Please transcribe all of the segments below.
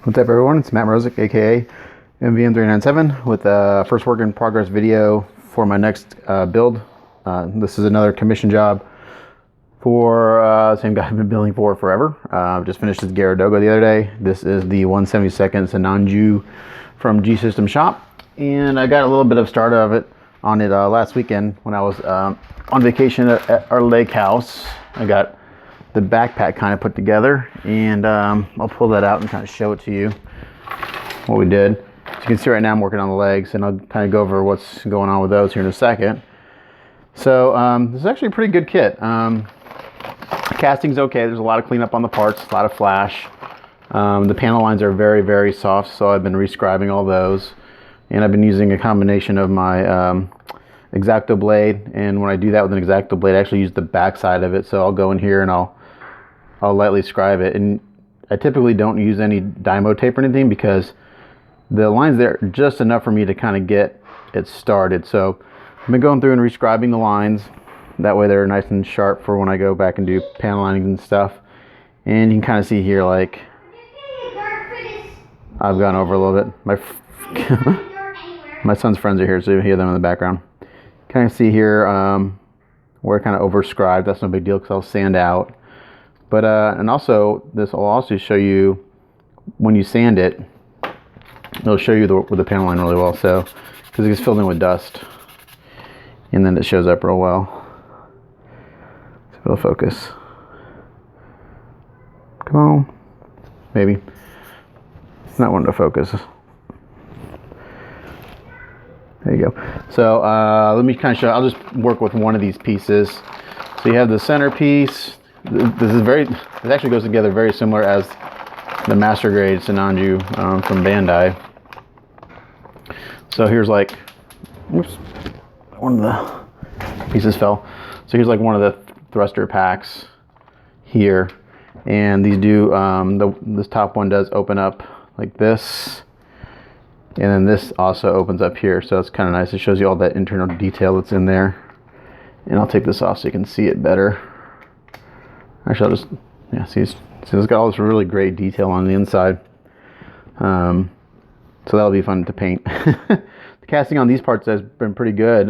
What's up, everyone? It's Matt Mrozik, aka MVM397, with a first work in progress video for my next build. This is another commission job for the same guy I've been building for forever. Just finished this Garadogo the other day. This is the 172nd Sinanju from G-System-Shop, and I got a little bit of start of it on it last weekend when I was on vacation at our lake house. I got the backpack kind of put together, and I'll pull that out and kind of show it to you what we did. As you can see right now, I'm working on the legs, and I'll kind of go over what's going on with those here in a second. So this is actually a pretty good kit. Casting's okay. There's a lot of cleanup on the parts, a lot of flash. The panel lines are very, very soft, so I've been rescribing all those, and I've been using a combination of my X-Acto blade, and when I do that with an X-Acto blade, I actually use the back side of it. So I'll go in here and I'll lightly scribe it, and I typically don't use any Dymo tape or anything because the lines there are just enough for me to kind of get it started. So I've been going through and rescribing the lines, that way they're nice and sharp for when I go back and do panel lining and stuff. And you can kind of see here, like, I've gone over a little bit. My son's friends are here, so you hear them in the background. Kind of see here where I kind of overscribed. That's no big deal because I'll sand out. But and also this will also show you when you sand it, it'll show you with the panel line really well. So because it gets filled in with dust, and then it shows up real well. So it'll focus. Come on, maybe. It's not wanting to focus. There you go. So let me kind of show. I'll just work with one of these pieces. So you have the center piece. This actually goes together very similar as the master grade Sinanju from Bandai. So here's like, oops, one of the pieces fell. So here's like one of the thruster packs here, and these do this top one does open up like this, and then this also opens up here. So it's kind of nice. It shows you all that internal detail that's in there. And I'll take this off so you can see it better. Actually, I'll just, see it's got all this really great detail on the inside. So that'll be fun to paint. The casting on these parts has been pretty good.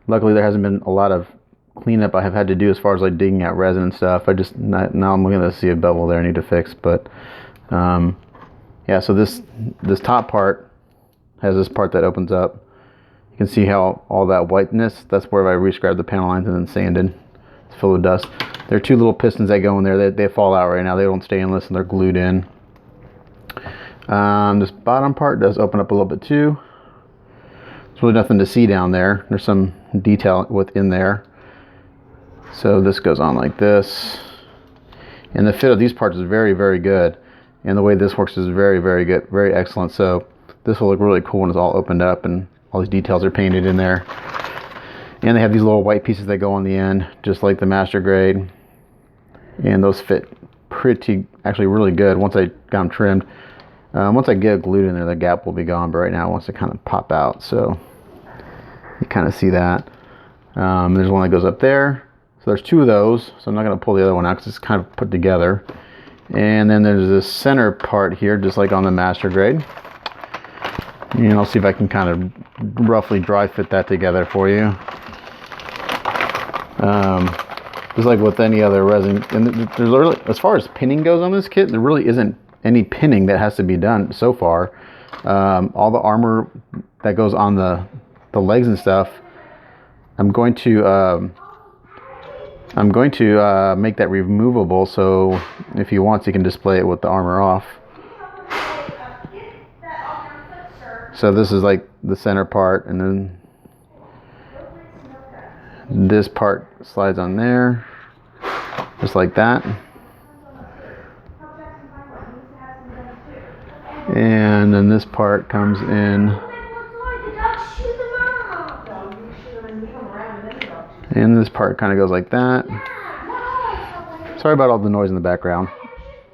Luckily, there hasn't been a lot of cleanup I have had to do as far as like digging out resin and stuff. Now I'm looking to see a bevel there I need to fix. But yeah, so this top part has this part that opens up. You can see how all that whiteness, that's where I rescribed the panel lines and then sanded. It's full of dust. There are two little pistons that go in there. They fall out right now. They don't stay unless they're glued in. This bottom part does open up a little bit too. There's really nothing to see down there. There's some detail within there. So this goes on like this. And the fit of these parts is very, very good. And the way this works is very, very good. Very excellent. So this will look really cool when it's all opened up and all these details are painted in there. And they have these little white pieces that go on the end, just like the master grade. And those fit actually really good once I got them trimmed. Once I get it glued in there, the gap will be gone, but right now it wants to kind of pop out. So you kind of see that. There's one that goes up there. So there's two of those. So I'm not going to pull the other one out because it's kind of put together. And then there's this center part here, just like on the master grade. And I'll see if I can kind of roughly dry fit that together for you. Just like with any other resin, and there's really, as far as pinning goes on this kit, there really isn't any pinning that has to be done so far. All the armor that goes on the legs and stuff, I'm going to make that removable, so if you want, you can display it with the armor off. So this is like the center part, and then this part slides on there, just like that. And then this part comes in. And this part kind of goes like that. Sorry about all the noise in the background.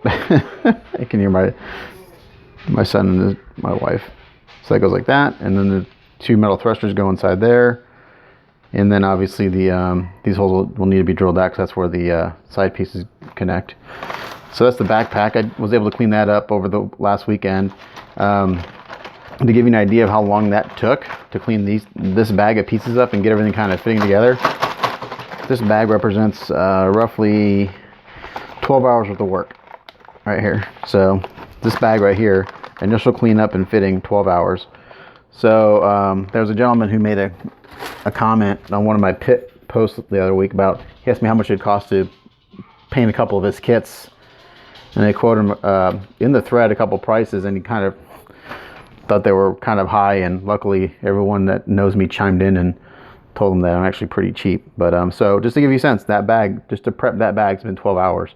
I can hear my son and my wife. So that goes like that, and then the two metal thrusters go inside there. And then obviously these holes will need to be drilled out because that's where the side pieces connect. So that's the backpack. I was able to clean that up over the last weekend. To give you an idea of how long that took to clean this bag of pieces up and get everything kind of fitting together, this bag represents roughly 12 hours worth of work right here. So this bag right here, initial cleanup and fitting, 12 hours. So there was a gentleman who made a comment on one of my pit posts the other week about, he asked me how much it cost to paint a couple of his kits, and I quoted him in the thread a couple prices, and he kind of thought they were kind of high, and luckily everyone that knows me chimed in and told them that I'm actually pretty cheap. But so just to give you a sense, that bag, just to prep that bag, has been 12 hours.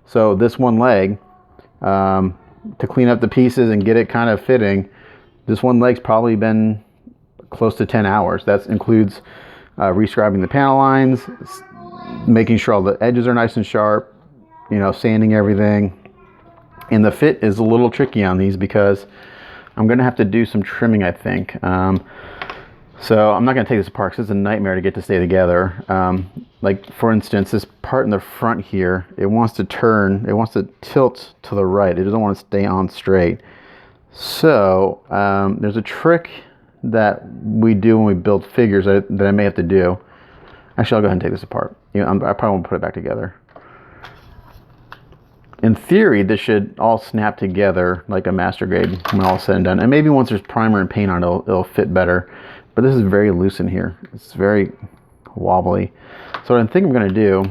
So this one leg, to clean up the pieces and get it kind of fitting, this one leg's probably been close to 10 hours. That includes rescribing the panel lines, making sure all the edges are nice and sharp, you know, sanding everything. And the fit is a little tricky on these because I'm going to have to do some trimming, I think. So I'm not going to take this apart because it's a nightmare to get to stay together. Like, for instance, this part in the front here, it wants to turn, it wants to tilt to the right. It doesn't want to stay on straight. So there's a trick that we do when we build figures that I may have to do. Actually, I'll go ahead and take this apart. You know, I probably won't put it back together. In theory, this should all snap together like a master grade when all said and done. And maybe once there's primer and paint on it, it'll fit better. But this is very loose in here. It's very wobbly. So what I think I'm going to do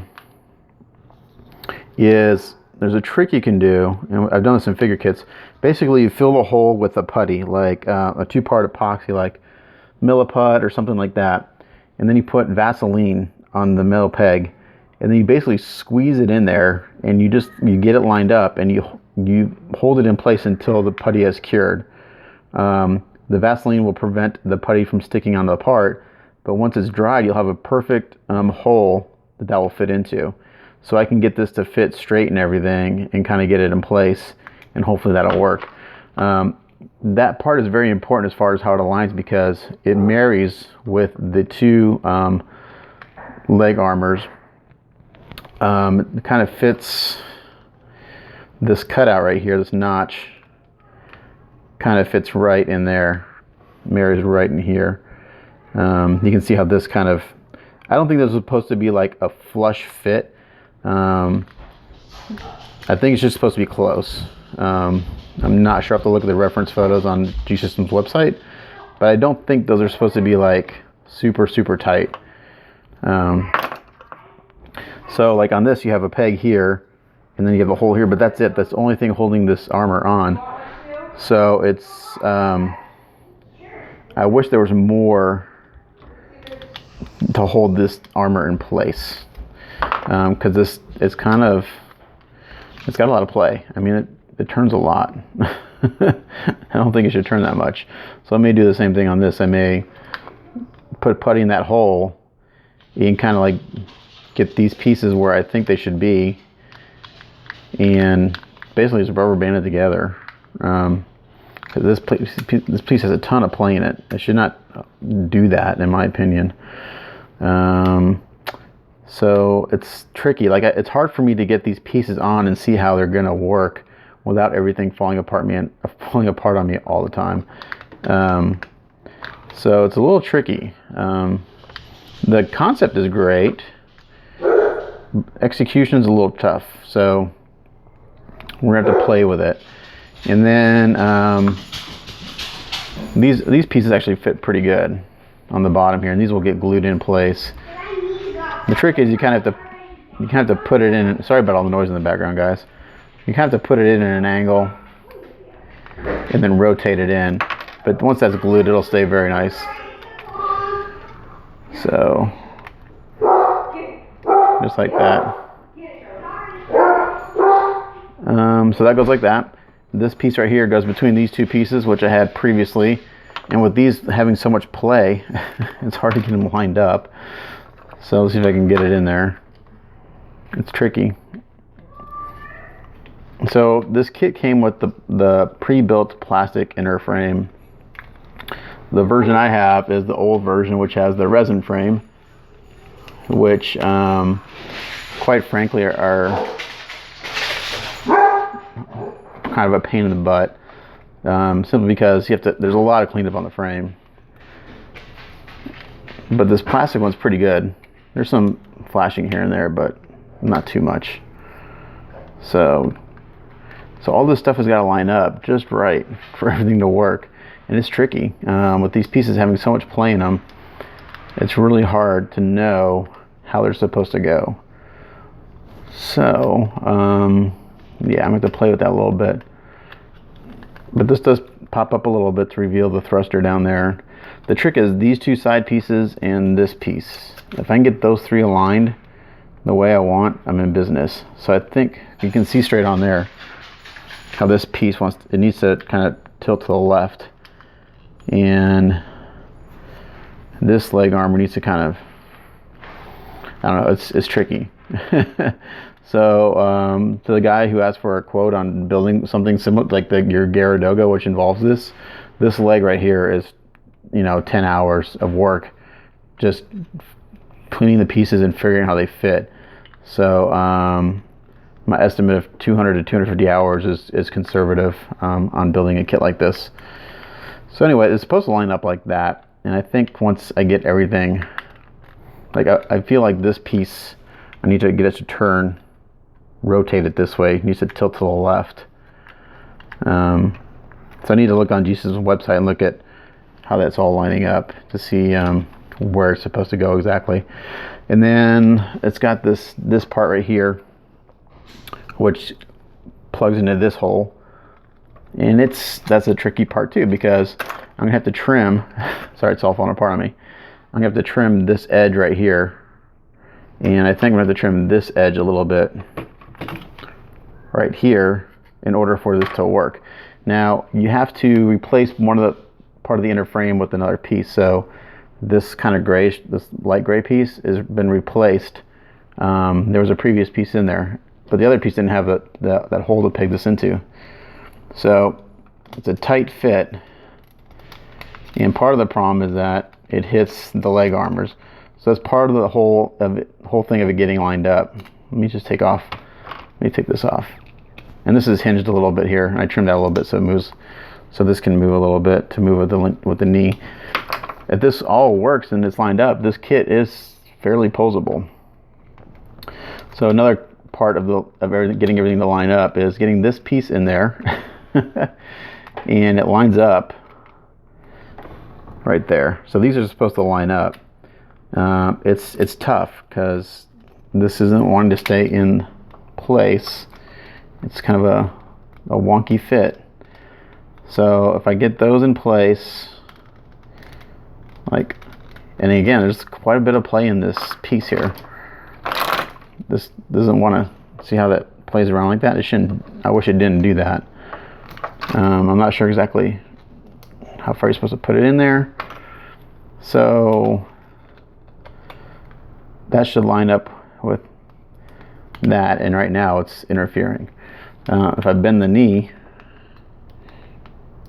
is, there's a trick you can do, and I've done this in figure kits. Basically, you fill the hole with a putty, like a 2-part epoxy, like Milliput or something like that. And then you put Vaseline on the metal peg, and then you basically squeeze it in there, and you get it lined up, and you hold it in place until the putty has cured. The Vaseline will prevent the putty from sticking onto the part, but once it's dried, you'll have a perfect hole that will fit into. So I can get this to fit straight and everything, and kind of get it in place, and hopefully that'll work. That part is very important as far as how it aligns, because it marries with the two leg armors. It kind of fits this cutout right here, this notch kind of fits right in there, marries right in here. You can see how this kind of, I don't think this was supposed to be like a flush fit. I think it's just supposed to be close. I'm not sure. I have to look at the reference photos on G-System's website, but I don't think those are supposed to be like super tight. So like on this, you have a peg here, and then you have a hole here, but that's it. That's the only thing holding this armor on. So it's, I wish there was more to hold this armor in place, because this is kind of, it's got a lot of play. I mean, it turns a lot. I don't think it should turn that much. So I may do the same thing on this. I may put putty in that hole. You can kind of like get these pieces where I think they should be, and basically just rubber band it together. This piece has a ton of play in it. It should not do that, in my opinion. So it's tricky. Like, it's hard for me to get these pieces on and see how they're gonna work without everything falling apart on me all the time. So it's a little tricky. The concept is great. Execution's a little tough, so we're gonna have to play with it. And then these pieces actually fit pretty good on the bottom here, and these will get glued in place. The trick is you kind of have to put it in. Sorry about all the noise in the background, guys. You kind of have to put it in an angle and then rotate it in. But once that's glued, it'll stay very nice. So just like that. So that goes like that. This piece right here goes between these two pieces, which I had previously. And with these having so much play, it's hard to get them lined up. So let's see if I can get it in there. It's tricky. So this kit came with the pre-built plastic inner frame. The version I have is the old version, which has the resin frame, which quite frankly are kind of a pain in the butt, simply because there's a lot of cleanup on the frame. But this plastic one's pretty good. There's some flashing here and there, but not too much. So all this stuff has got to line up just right for everything to work. And it's tricky. With these pieces having so much play in them, it's really hard to know how they're supposed to go. So, yeah, I'm going to have to play with that a little bit. But this does pop up a little bit to reveal the thruster down there. The trick is these two side pieces and this piece. If I can get those three aligned the way I want, I'm in business. So I think you can see straight on there how this piece it needs to kind of tilt to the left, and this leg armor needs to kind of, I don't know, it's tricky. So to the guy who asked for a quote on building something similar like your Garadogo, which involves this leg right here, is 10 hours of work just cleaning the pieces and figuring how they fit. So my estimate of 200 to 250 hours is conservative on building a kit like this. So anyway, it's supposed to line up like that, and I think once I get everything, like I feel like this piece, I need to get it to turn, rotate it this way, it needs to tilt to the left. So I need to look on G-System's website and look at how that's all lining up to see where it's supposed to go exactly. And then it's got this part right here, which plugs into this hole, and that's a tricky part too, because I'm gonna have to trim sorry, it's all falling apart on me. I'm gonna have to trim this edge right here, and I think I'm gonna have to trim this edge a little bit right here in order for this to work. Now you have to replace part of the inner frame with another piece. So this kind of grayish, this light gray piece has been replaced. There was a previous piece in there, but the other piece didn't have that hole to peg this into. So it's a tight fit, and part of the problem is that it hits the leg armors. So that's part of the whole thing of it getting lined up. Let me take this off. And this is hinged a little bit here, and I trimmed that a little bit so it moves, so this can move a little bit to move with the knee. If this all works and it's lined up, this kit is fairly posable. So another part of getting everything to line up is getting this piece in there and it lines up right there. So these are supposed to line up. It's tough because this isn't wanting to stay in place. It's kind of a wonky fit. So if I get those in place, and again, there's quite a bit of play in this piece here. This doesn't want to see how that plays around like that. It shouldn't. I wish it didn't do that. I'm not sure exactly how far you're supposed to put it in there. So that should line up with that, and right now it's interfering. If I bend the knee,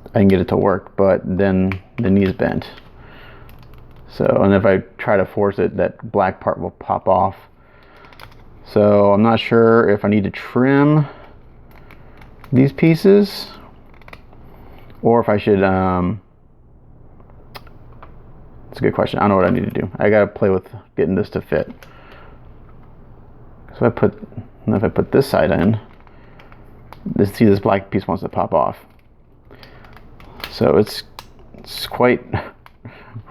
I can get it to work, but then the knee is bent. So, and if I try to force it, that black part will pop off. So I'm not sure if I need to trim these pieces or if I should, it's a good question. I don't know what I need to do. I gotta play with getting this to fit. So if I put this side in, see this black piece wants to pop off. So it's quite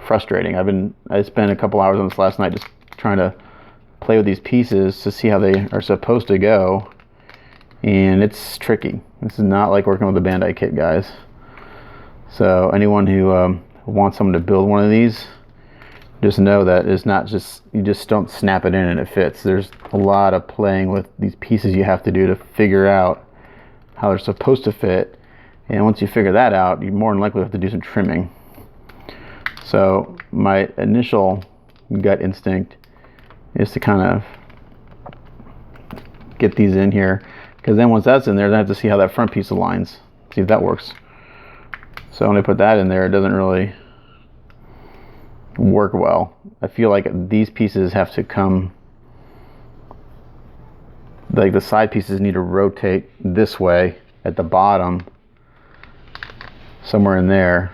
frustrating. I spent a couple hours on this last night just trying to play with these pieces to see how they are supposed to go, and it's tricky. This is not like working with a Bandai kit, guys. So anyone who wants someone to build one of these, just know that it's not just, you just don't snap it in and it fits. There's a lot of playing with these pieces you have to do to figure out how they're supposed to fit, and once you figure that out, you more than likely have to do some trimming. So my initial gut instinct is to kind of get these in here, because then once that's in there, then I have to see how that front piece aligns, see if that works. So when I put that in there, it doesn't really work well. I feel like these pieces have to come, like the side pieces need to rotate this way at the bottom, somewhere in there,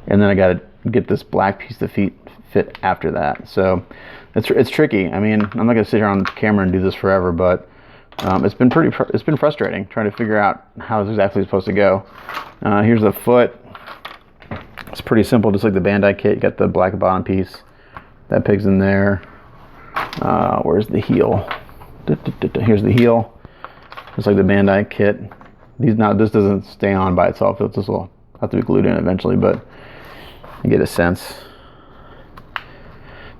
and then I got to get this black piece to fit after that. So it's tricky. I mean, I'm not gonna sit here on camera and do this forever, but it's been frustrating trying to figure out how it's exactly supposed to go. Here's the foot. It's pretty simple, just like the Bandai kit. You got the black bottom piece that pig's in there. Where's the heel? Here's the heel, just like the Bandai kit. This doesn't stay on by itself. This will have to be glued in eventually, but you get a sense.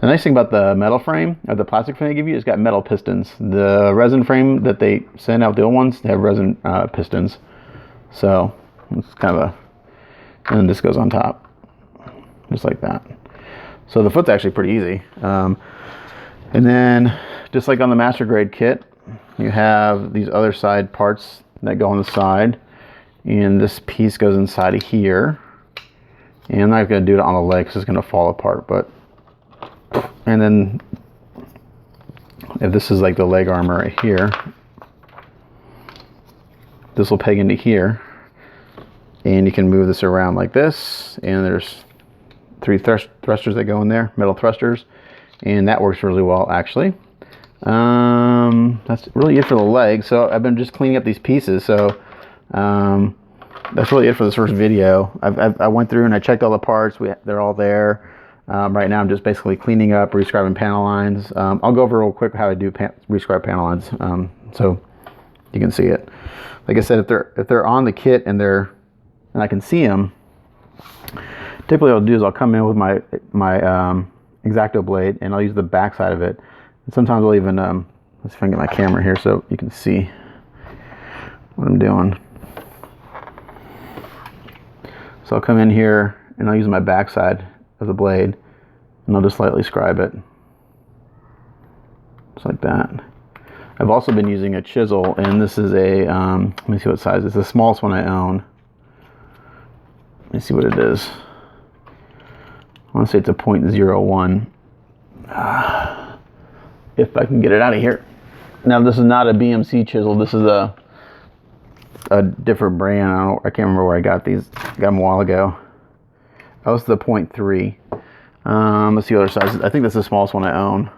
The nice thing about the metal frame, or the plastic frame they give you, it's got metal pistons. The resin frame that they send out, the old ones, they have resin pistons. So it's kind of a, and then this goes on top, just like that. So the foot's actually pretty easy. And then, just like on the master grade kit, you have these other side parts that go on the side, and this piece goes inside of here. And I'm not going to do it on the leg because it's going to fall apart, but, and then if this is like the leg armor right here, this will peg into here, and you can move this around like this, and there's 3 thrusters that go in there, metal thrusters, and that works really well actually. That's really it for the leg. So I've been just cleaning up these pieces, so that's really it for this first video. I went through and I checked all the parts. They're all there. Right now I'm just basically cleaning up, rescribing panel lines. I'll go over real quick how I do rescribe panel lines, so you can see it. Like I said, if they're on the kit and I can see them, typically what I'll do is I'll come in with my X-Acto blade, and I'll use the back side of it. And sometimes I'll even let's see if I can get my camera here so you can see what I'm doing. So I'll come in here and I'll use my back side of the blade, and I'll just slightly scribe it, just like that. I've also been using a chisel, and this is a let me see what size. It's the smallest one I own. Let me see what it is. I want to say it's a 0.01. If I can get it out of here. Now this is not a BMC chisel. This is a different brand. I can't remember where I got these. I got them a while ago. That was the 0.3. Let's see other sizes. I think that's the smallest one I own.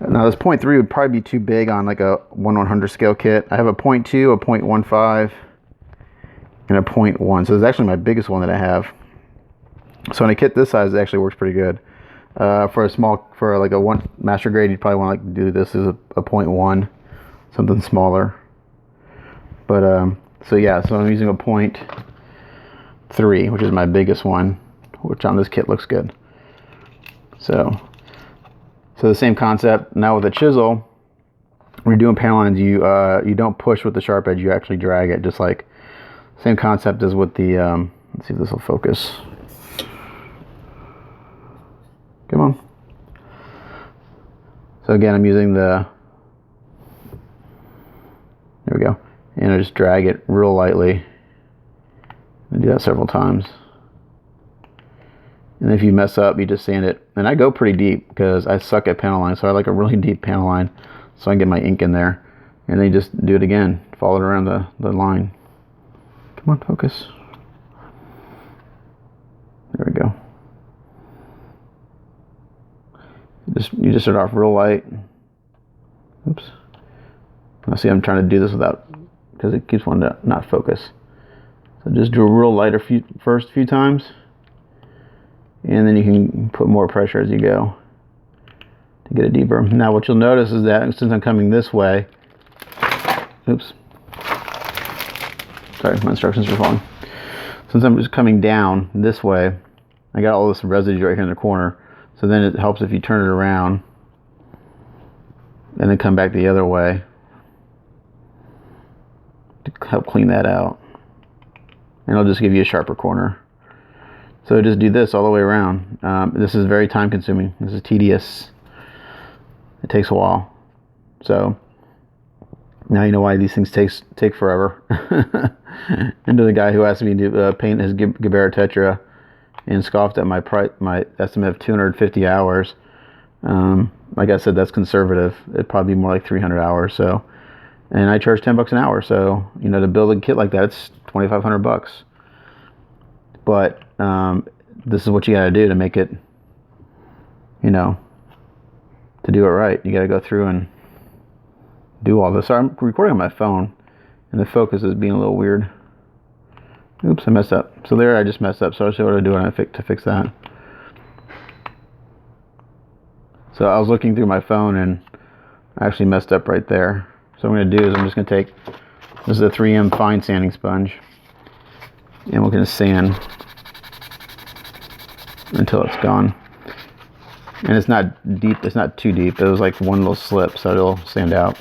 Now this 0.3 would probably be too big on like a 1/100 scale kit. I have a 0.2, a 0.15, and a 0.1. So it's actually my biggest one that I have. So in a kit this size, it actually works pretty good. For like a one master grade, you'd probably want to do this as a 0.1, something smaller. But so yeah, so I'm using a 0.3, which is my biggest one, which on this kit looks good. So the same concept. Now with a chisel, when you're doing panel lines, you don't push with the sharp edge, you actually drag it, just like same concept as with the let's see if this will focus. Come on. So again, I'm using there we go, and I just drag it real lightly. I do that several times. And if you mess up, you just sand it. And I go pretty deep because I suck at panel line, so I like a really deep panel line so I can get my ink in there. And then you just do it again, follow it around the line. Come on, focus. There we go. You just start off real light. Oops. Now see, I'm trying to do this without, because it keeps wanting to not focus. So just do a real lighter first few times, and then you can put more pressure as you go to get it deeper. Now what you'll notice is that since I'm coming this way, oops, sorry, my instructions are falling. Since I'm just coming down this way, I got all this residue right here in the corner. So then it helps if you turn it around and then come back the other way to help clean that out. And it'll just give you a sharper corner. So just do this all the way around. This is very time consuming. This is tedious. It takes a while. So now you know why these things take forever. And to the guy who asked me to paint his Gabera Tetra and scoffed at my estimate of 250 hours. Like I said, that's conservative. It'd probably be more like 300 hours. So and I charge $10 an hour. So, you know, to build a kit like that, it's $2,500. But this is what you got to do to make it, you know, to do it right. You got to go through and do all this. So I'm recording on my phone, and the focus is being a little weird. Oops, I messed up. So there, I just messed up. So I'll show you what I do to fix that. So I was looking through my phone, and I actually messed up right there. So what I'm going to do is I'm just going to take, this is a 3M fine sanding sponge, and we're going to sand until it's gone. And it's not deep, it's not too deep. It was like one little slip, so it'll sand out.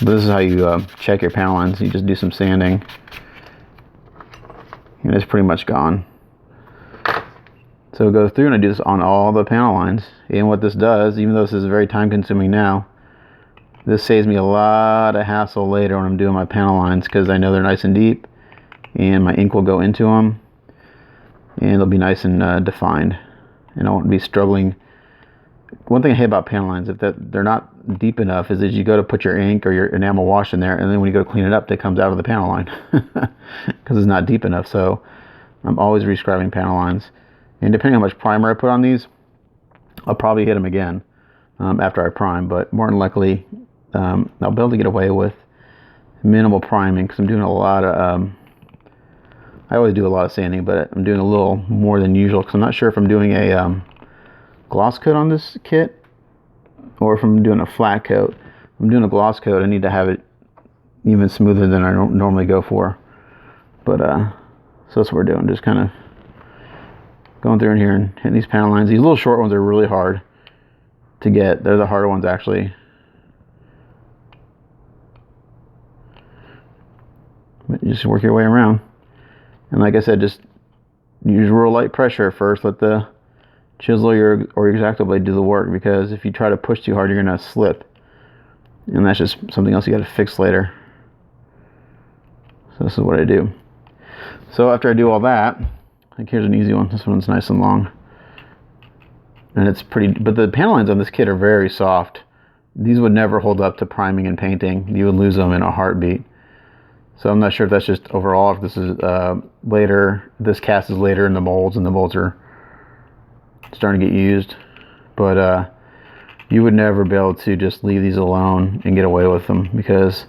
But this is how you check your panel lines. You just do some sanding, and it's pretty much gone. So go through, and I do this on all the panel lines. And what this does, even though this is very time consuming now, this saves me a lot of hassle later when I'm doing my panel lines, because I know they're nice and deep, and my ink will go into them, and they'll be nice and defined, and I won't be struggling. One thing I hate about panel lines, if they're not deep enough, is that you go to put your ink or your enamel wash in there, and then when you go to clean it up, it comes out of the panel line because it's not deep enough. So I'm always rescribing panel lines, and depending on how much primer I put on these, I'll probably hit them again after I prime, but more than likely I'll be able to get away with minimal priming, because I'm doing a lot of I always do a lot of sanding, but I'm doing a little more than usual, because I'm not sure if I'm doing a gloss coat on this kit, or if I'm doing a flat coat. If I'm doing a gloss coat, I need to have it even smoother than I normally go for. But so that's what we're doing, just kind of going through in here and hitting these panel lines. These little short ones are really hard to get. They're the harder ones, actually. But you just work your way around. And like I said, just use real light pressure at first. Let the chisel or your X-Acto blade do the work, because if you try to push too hard, you're going to slip. And that's just something else you got to fix later. So this is what I do. So after I do all that, like, here's an easy one. This one's nice and long. And it's pretty, but the panel lines on this kit are very soft. These would never hold up to priming and painting. You would lose them in a heartbeat. So I'm not sure if that's just overall, if this is later, this cast is later in the molds, and the molds are starting to get used. But you would never be able to just leave these alone and get away with them, because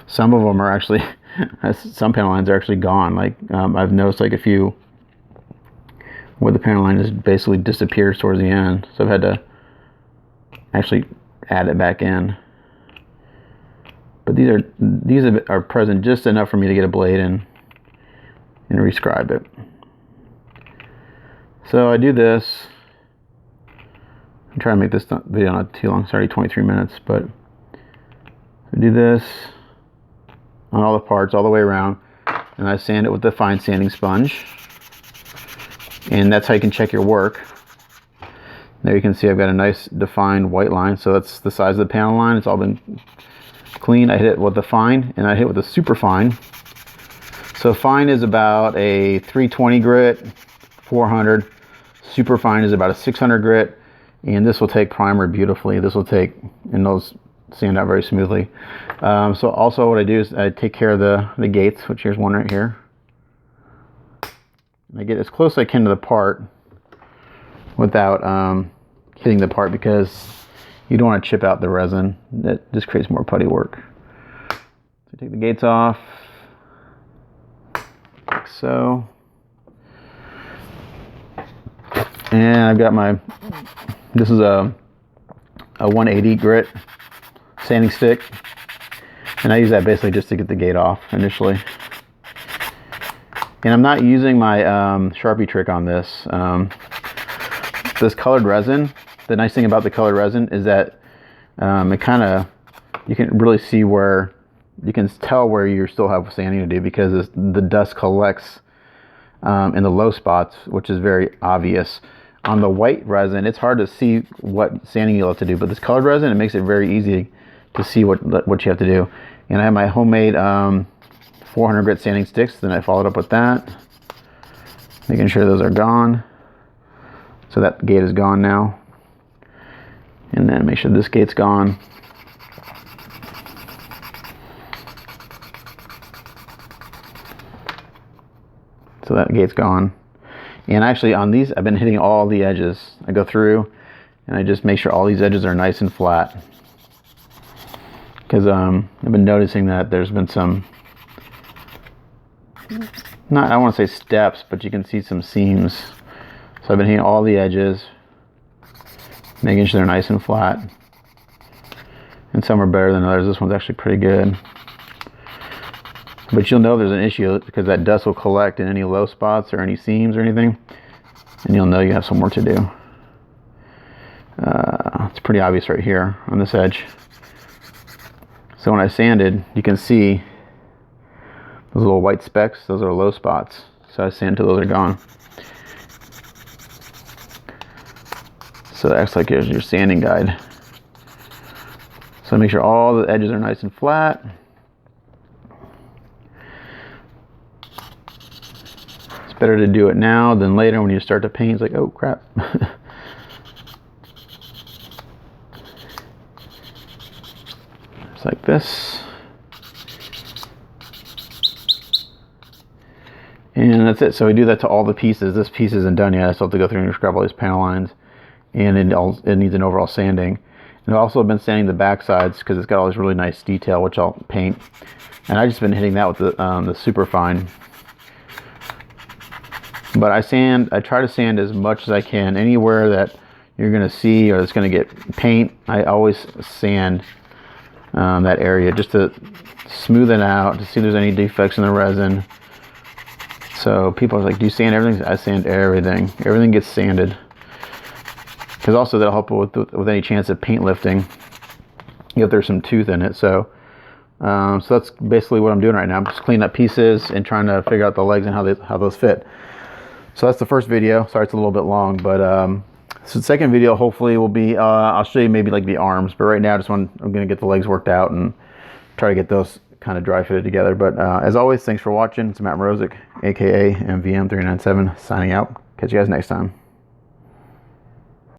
some of them are actually, some panel lines are actually gone. Like I've noticed like a few where the panel line just basically disappears towards the end. So I've had to actually add it back in. But these are present just enough for me to get a blade in and rescribe it. So I do this. I'm trying to make this video not too long. It's already 23 minutes, but I do this on all the parts all the way around, and I sand it with the fine sanding sponge. And that's how you can check your work. There you can see I've got a nice defined white line, so that's the size of the panel line. It's all been clean. I hit it with the fine, and I hit it with the super fine. So fine is about a 320 grit, 400. Super fine is about a 600 grit, and this will take primer beautifully. This will take, and those sand out very smoothly. So also what I do is I take care of the gates, which here's one right here. I get as close as I can to the part without hitting the part, because you don't want to chip out the resin. That just creates more putty work. So take the gates off, like so. And I've got my, this is a 180 grit sanding stick, and I use that basically just to get the gate off initially. And I'm not using my Sharpie trick on this. This colored resin, the nice thing about the colored resin is that it kind of, you can really see where, you can tell where you still have sanding to do, because the dust collects in the low spots, which is very obvious. On the white resin, it's hard to see what sanding you'll have to do, but this colored resin, it makes it very easy to see what you have to do. And I have my homemade 400 grit sanding sticks. Then I followed up with that, making sure those are gone. So that gate is gone now. And then make sure this gate's gone. So that gate's gone. And actually on these, I've been hitting all the edges. I go through and I just make sure all these edges are nice and flat. Because I've been noticing that there's been some, I don't want to say steps, but you can see some seams. So I've been hitting all the edges, making sure they're nice and flat. And some are better than others. This one's actually pretty good. But you'll know there's an issue because that dust will collect in any low spots or any seams or anything. And you'll know you have some work to do. It's pretty obvious right here on this edge. So when I sanded, you can see those little white specks. Those are low spots. So I sand until those are gone. So it acts like here's your sanding guide. So make sure all the edges are nice and flat. It's better to do it now than later when you start to paint. It's like, oh crap. It's like this. And that's it. So we do that to all the pieces. This piece isn't done yet. I still have to go through and scrub all these panel lines. And it needs an overall sanding. And I've also been sanding the back sides because it's got all this really nice detail, which I'll paint. And I've just been hitting that with the super fine. But I try to sand as much as I can. Anywhere that you're going to see or it's going to get paint, I always sand that area just to smooth it out, to see if there's any defects in the resin. So people are like, do you sand everything? I sand everything. Everything gets sanded. Because also that'll help with any chance of paint lifting if there's some tooth in it. So so that's basically what I'm doing right now. I'm just cleaning up pieces and trying to figure out the legs and how those fit. So that's the first video. Sorry it's a little bit long, but so the second video hopefully will be I'll show you maybe like the arms, but right now I'm gonna get the legs worked out and try to get those kind of dry fitted together. But as always, thanks for watching. It's Matt Mrozik, aka MVM397, signing out. Catch you guys next time.